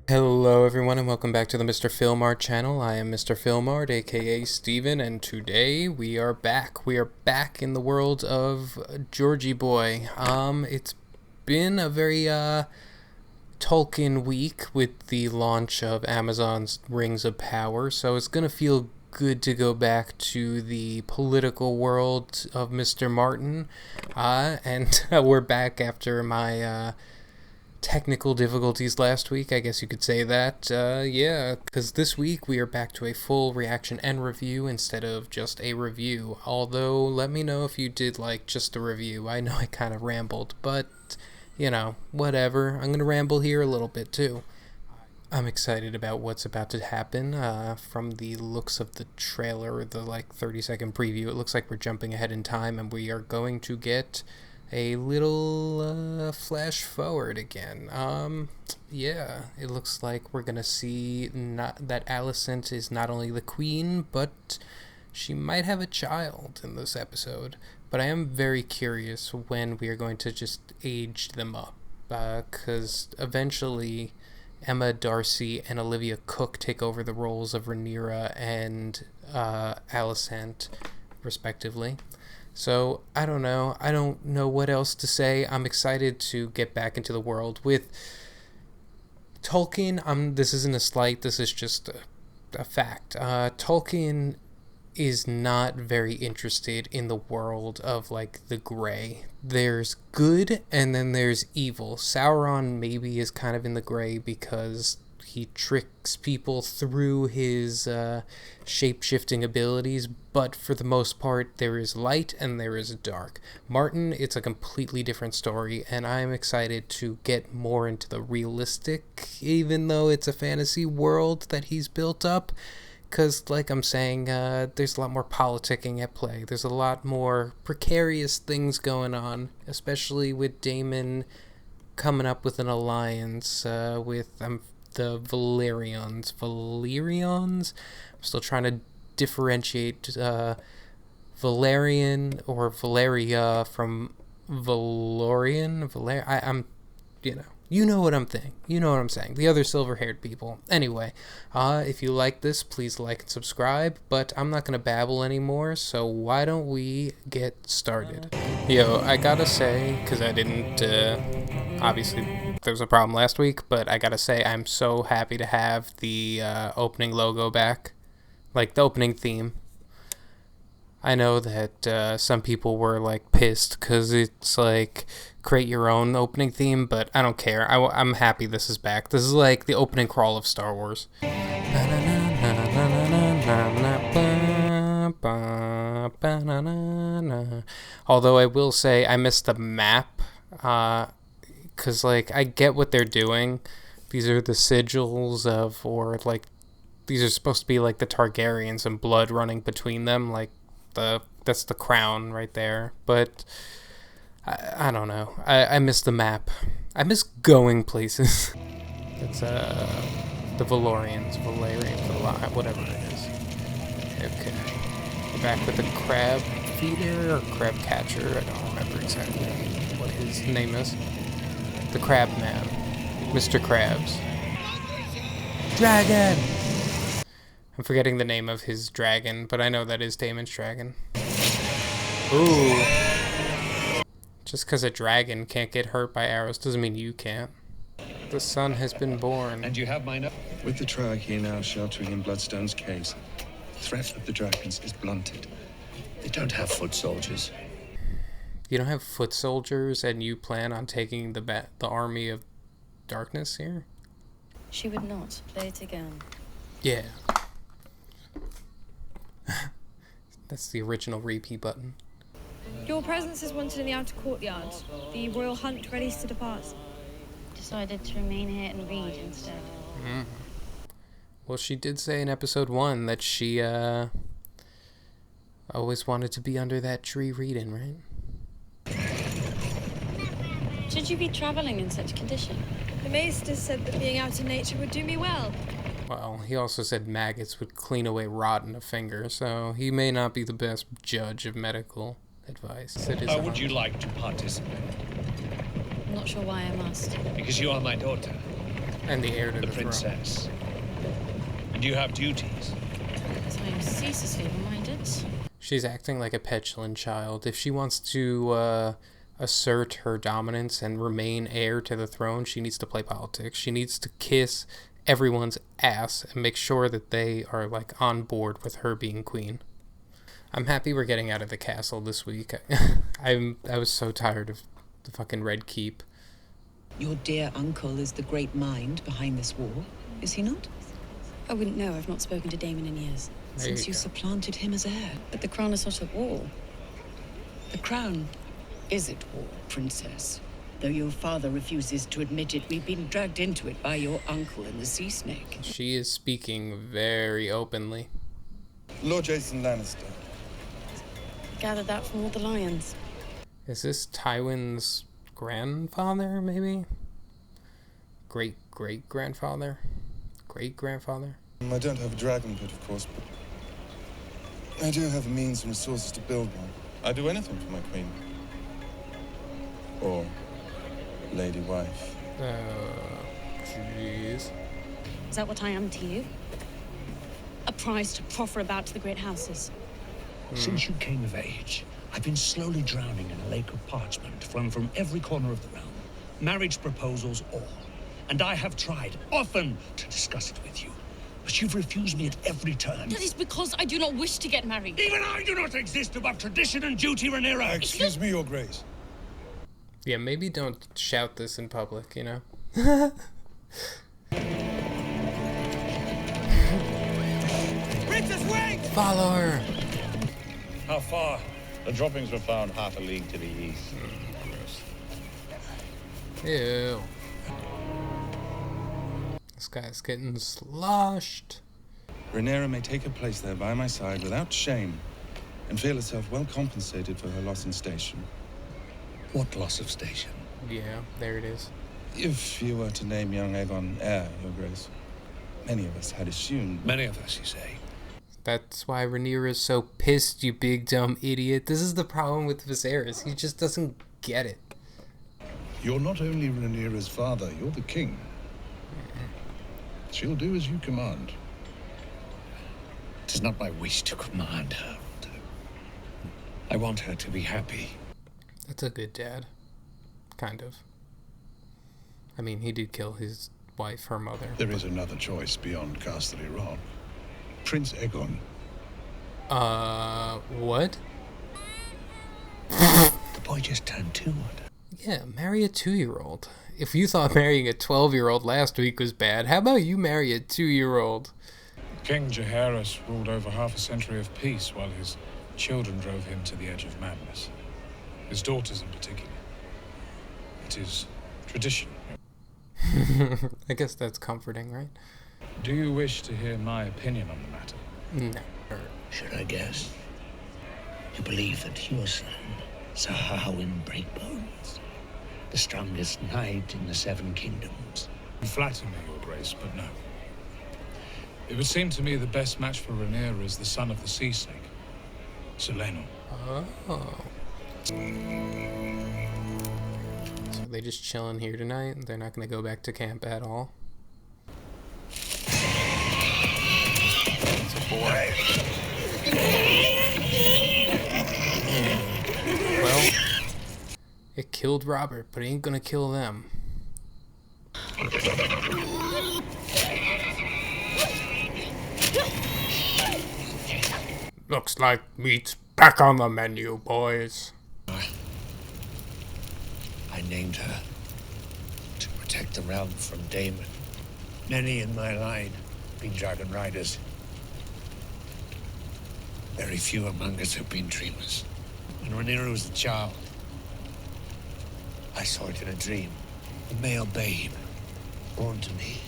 Hello everyone and welcome back to the mrfilmart channel. I am mrfilmart, aka Steven, and today we are back. We are back in the world of Georgie Boy. It's been a very Tolkien week with the launch of Amazon's Rings of Power, so it's gonna feel good to go back to the political world of Mr. Martin. And we're back after my technical difficulties last week, I guess you could say that. Yeah, because this week we are back to a full reaction and review instead of just a review. Although, let me know if you did like just a review. I know I kind of rambled, but, you know, whatever. I'm going to ramble here a little bit too. I'm excited about what's about to happen. From the looks of the trailer, the like 30-second preview, it looks like we're jumping ahead in time and we are going to get a little flash forward again. Yeah, it looks like we're gonna see that Alicent is not only the queen, but she might have a child in this episode. But I am very curious when we are going to just age them up, because eventually Emma Darcy and Olivia Cooke take over the roles of Rhaenyra and Alicent, respectively. So, I don't know. I don't know what else to say. I'm excited to get back into the world. With Tolkien, this isn't a slight, this is just a fact. Tolkien is not very interested in the world of, like, the gray. There's good, and then there's evil. Sauron maybe is kind of in the gray because he tricks people through his shape-shifting abilities, but for the most part there is light and there is dark. Martin, it's a completely different story, and I'm excited to get more into the realistic, even though it's a fantasy world that he's built up, because like I'm saying, there's a lot more politicking at play. There's a lot more precarious things going on, especially with Daemon coming up with an alliance with the Valyrians. I'm still trying to differentiate Valerian or Valeria from Valorian. I'm, you know what I'm thinking. You know what I'm saying. The other silver-haired people. Anyway, if you like this, please like and subscribe. But I'm not gonna babble anymore. So why don't we get started? Yo, I gotta say, because I didn't, obviously there was a problem last week, but I gotta say I'm so happy to have the opening logo back. Like, the opening theme. I know that some people were, like, pissed because it's, like, create your own opening theme, but I don't care. I'm happy this is back. This is, like, the opening crawl of Star Wars. Although I will say I missed the map, because, like, I get what they're doing. These are the sigils of, or, like, these are supposed to be, like, the Targaryens and blood running between them, like, that's the crown right there. But, I don't know. I miss the map. I miss going places. It's, the Valorians, whatever it is. Okay. We're back with the crab feeder, or crab catcher, I don't remember exactly what his name is. The Crab Man. Mr. Krabs. Dragon! I'm forgetting the name of his dragon, but I know that is Daemon's dragon. Ooh. Just because a dragon can't get hurt by arrows doesn't mean you can't. The son has been born. And you have my note. With the Trog here now sheltering in Bloodstone's caves, the threat of the dragons is blunted. They don't have foot soldiers. You don't have foot soldiers, and you plan on taking the army of darkness here? She would not. Play it again. Yeah. That's the original repeat button. Your presence is wanted in the outer courtyard. The royal hunt ready to depart. Decided to remain here and read instead. Mm. Well, she did say in episode 1 that she always wanted to be under that tree reading, right? Should you be traveling in such condition? The maester said that being out in nature would do me well. Well, he also said maggots would clean away rot in a finger, so he may not be the best judge of medical advice. How would you like to participate? I'm not sure why I must. Because you are my daughter. And the heir to The the throne. princess. And you have duties. Because I am ceaselessly reminded. She's acting like a petulant child. If she wants to assert her dominance and remain heir to the throne, she needs to play politics. She needs to kiss everyone's ass and make sure that they are like on board with her being queen. I'm happy we're getting out of the castle this week. I was so tired of the fucking Red Keep. Your dear uncle is the great mind behind this war, is he not? I wouldn't know. I've not spoken to Damon in years. There Since you you go. supplanted him as heir. But the crown is not at war. The crown is at war, princess. Though your father refuses to admit it, we've been dragged into it by your uncle and the sea snake. She is speaking very openly. Lord Jason Lannister. Gathered that from all the lions. Is this Tywin's grandfather, maybe? Great-great-grandfather? Great-grandfather? I don't have a dragon pit, of course, but I do have the means and resources to build one. I'd do anything for my queen. Or lady wife. Jeez. Is that what I am to you? A prize to proffer about to the great houses. Since you came of age, I've been slowly drowning in a lake of parchment flung from every corner of the realm. Marriage proposals all. And I have tried, often, to discuss it with you. But you've refused me at every turn. That is because I do not wish to get married. Even I do not exist above tradition and duty, Rhaenyra. Excuse me, Your Grace. Yeah, maybe don't shout this in public, you know? Princess, wait! Follow her! How far? The droppings were found half a league to the east. Ew. This guy's getting sloshed. Rhaenyra may take her place there by my side without shame and feel herself well compensated for her loss in station. What loss of station? Yeah, there it is. If you were to name young Aegon heir, Your Grace, many of us had assumed. Many of us, you say. That's why Rhaenyra is so pissed, you big dumb idiot. This is the problem with Viserys. He just doesn't get it. You're not only Rhaenyra's father, you're the king. She'll do as you command. It is not my wish to command her. I want her to be happy. That's a good dad. Kind of. I mean, he did kill his wife, her mother. There is another choice beyond Casterly Rock. Prince Aegon. What? The boy just turned 2. Yeah, marry a 2-year-old. If you thought marrying a 12-year-old last week was bad, how about you marry a 2-year-old? King Jaehaerys ruled over half a century of peace while his children drove him to the edge of madness. His daughters in particular. It is tradition. I guess that's comforting, right? Do you wish to hear my opinion on the matter? No. Should I guess? You believe that your son, Sir Harwin Breakbones, the strongest knight in the 7 kingdoms. You flatter me, Your Grace, but no. It would seem to me the best match for Rhaenyra is the son of the sea snake, Sir Laenor. Oh. So they just chilling here tonight? They're not going to go back to camp at all? It's a boy. Well, it killed Robert, but it ain't gonna kill them. Looks like meat's back on the menu, boys. I named her to protect the realm from Daemon. Many in my line have been dragon riders. Very few among us have been dreamers. When Rhaenyra was a child, I saw it in a dream. A male babe, born to me,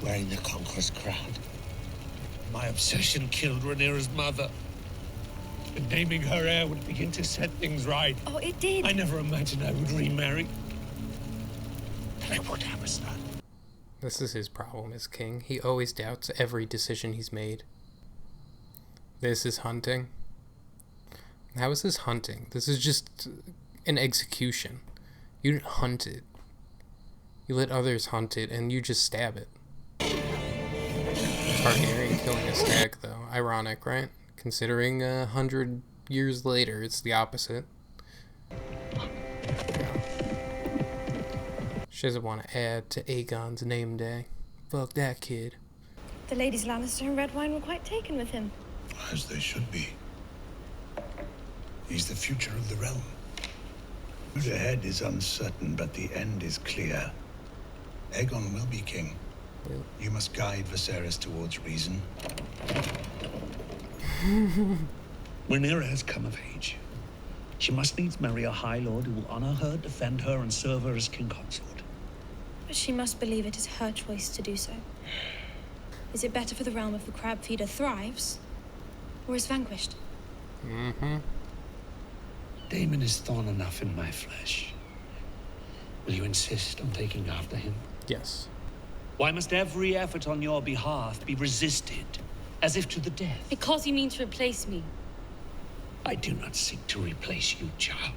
wearing the conqueror's crown. My obsession killed Rhaenyra's mother. And naming her heir would begin to set things right. Oh, it did. I never imagined I would remarry. And I would have a son. This is his problem as king. He always doubts every decision he's made. This is hunting. How is this hunting? This is just an execution. You didn't hunt it. You let others hunt it, and you just stab it. Targaryen killing a stag, though. Ironic, right? Considering 100 years later, it's the opposite. She doesn't want to add to Aegon's name day. Fuck that kid. The ladies Lannister and Redwine were quite taken with him. As they should be. He's the future of the realm. The head is uncertain, but the end is clear. Aegon will be king. You must guide Viserys towards reason. Rhaenyra has come of age. She must needs marry a High Lord who will honor her, defend her, and serve her as king consort. But she must believe it is her choice to do so. Is it better for the realm if the crab feeder thrives, or is vanquished? Daemon is thorn enough in my flesh. Will you insist on taking after him? Yes. Why must every effort on your behalf be resisted, as if to the death? Because you mean to replace me. I do not seek to replace you, child.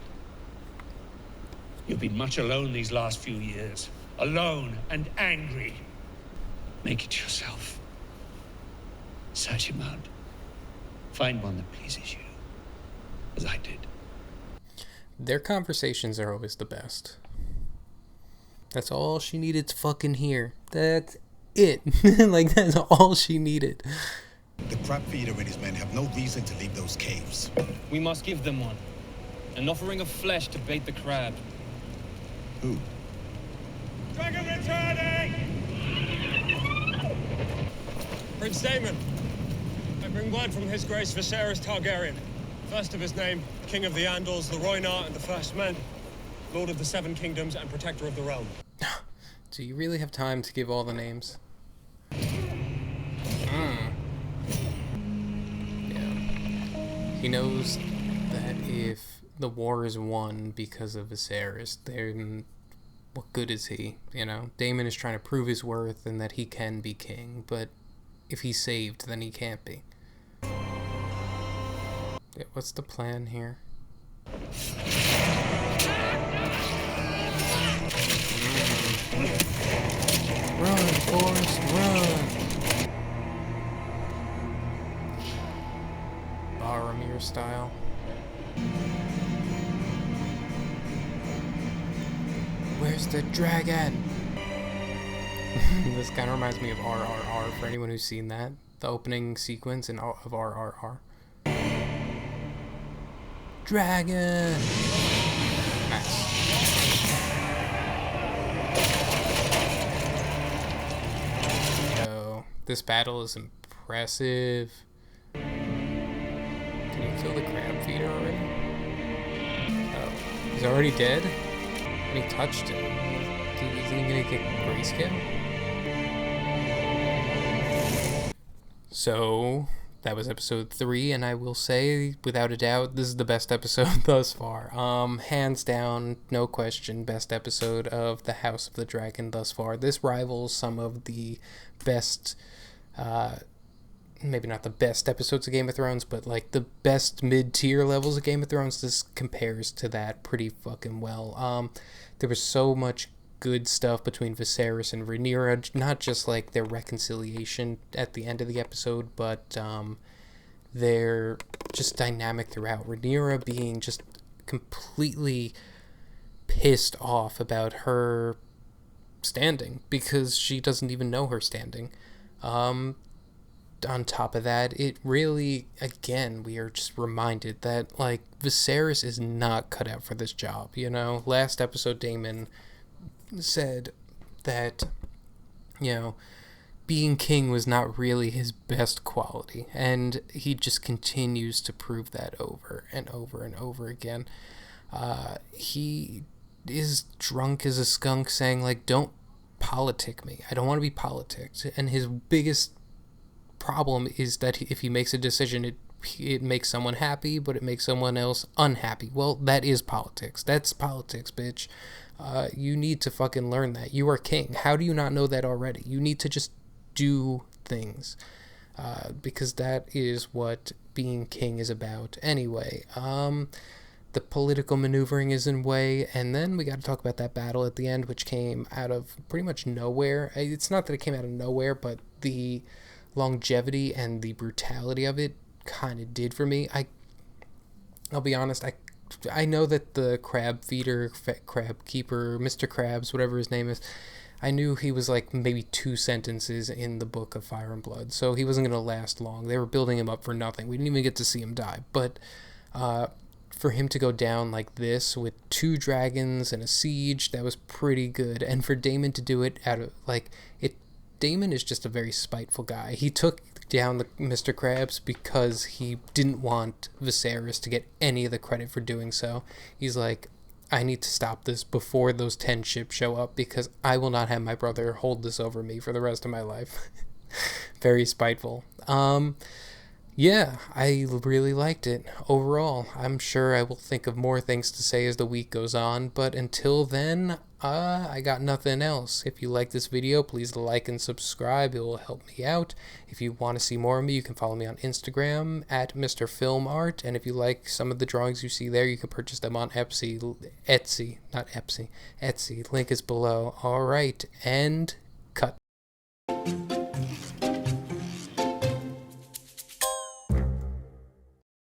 You've been much alone these last few years. Alone and angry. Make it yourself. Search him out. Find one that pleases you, as I did. Their conversations are always the best. That's all she needed to fucking hear. That's it. Like, that's all she needed. The crab feeder and his men have no reason to leave those caves. We must give them one. An offering of flesh to bait the crab. Who? Dragon returning! Prince Daemon, I bring word from His Grace Viserys Targaryen. First of his name, King of the Andals, the Rhoynar, and the First Men. Lord of the Seven Kingdoms and Protector of the Realm. Do you really have time to give all the names? Yeah. He knows that if the war is won because of Viserys, then what good is he? You know, Daemon is trying to prove his worth and that he can be king, but if he's saved, then he can't be. Yeah, what's the plan here? Run, Forrest, run! Boromir style. Where's the dragon? This kind of reminds me of RRR, for anyone who's seen that. The opening sequence of RRR. Dragon! Nice. Yo, this battle is impressive. Can you kill the crab feeder already? Oh, he's already dead? And he touched it. Dude, isn't he gonna get grayscale? So, that was episode 3, and I will say, without a doubt, this is the best episode thus far. Hands down, no question, best episode of the House of the Dragon thus far. This rivals some of the best, maybe not the best episodes of Game of Thrones, but like the best mid-tier levels of Game of Thrones. This compares to that pretty fucking well. There was so much good stuff between Viserys and Rhaenyra, not just like their reconciliation at the end of the episode, but they're just dynamic throughout. Rhaenyra being just completely pissed off about her standing because she doesn't even know her standing. On top of that, it really, again, we are just reminded that like Viserys is not cut out for this job, you know. Last episode, Daemon said that, you know, being king was not really his best quality, and he just continues to prove that over and over and over again. He is drunk as a skunk, saying like, don't politic me, I don't want to be politicked. And his biggest problem is that if he makes a decision, it makes someone happy, but it makes someone else unhappy. Well, that is politics. That's politics, bitch. You need to fucking learn that. You are king. How do you not know that already? You need to just do things, because that is what being king is about. Anyway, the political maneuvering is in way, and then we got to talk about that battle at the end, which came out of pretty much nowhere. It's not that it came out of nowhere, but the longevity and the brutality of it kind of did for me. I'll be honest, I know that the crab feeder, crab keeper, Mr. Krabs, whatever his name is, I knew he was like maybe 2 sentences in the book of Fire and Blood, so he wasn't going to last long. They were building him up for nothing. We didn't even get to see him die, but for him to go down like this with 2 dragons and a siege, that was pretty good. And for Daemon to do it out of Daemon is just a very spiteful guy. He took down the Mr. Krabs because he didn't want Viserys to get any of the credit for doing so. He's like, I need to stop this before those 10 ships show up, because I will not have my brother hold this over me for the rest of my life. Very spiteful. Yeah, I really liked it overall. I'm sure I will think of more things to say as the week goes on, but until then, I got nothing else. If you like this video, please like and subscribe. It will help me out. If you want to see more of me, you can follow me on Instagram at mrfilmart, and if you like some of the drawings you see there, you can purchase them on Etsy. Link is below. Alright, and cut.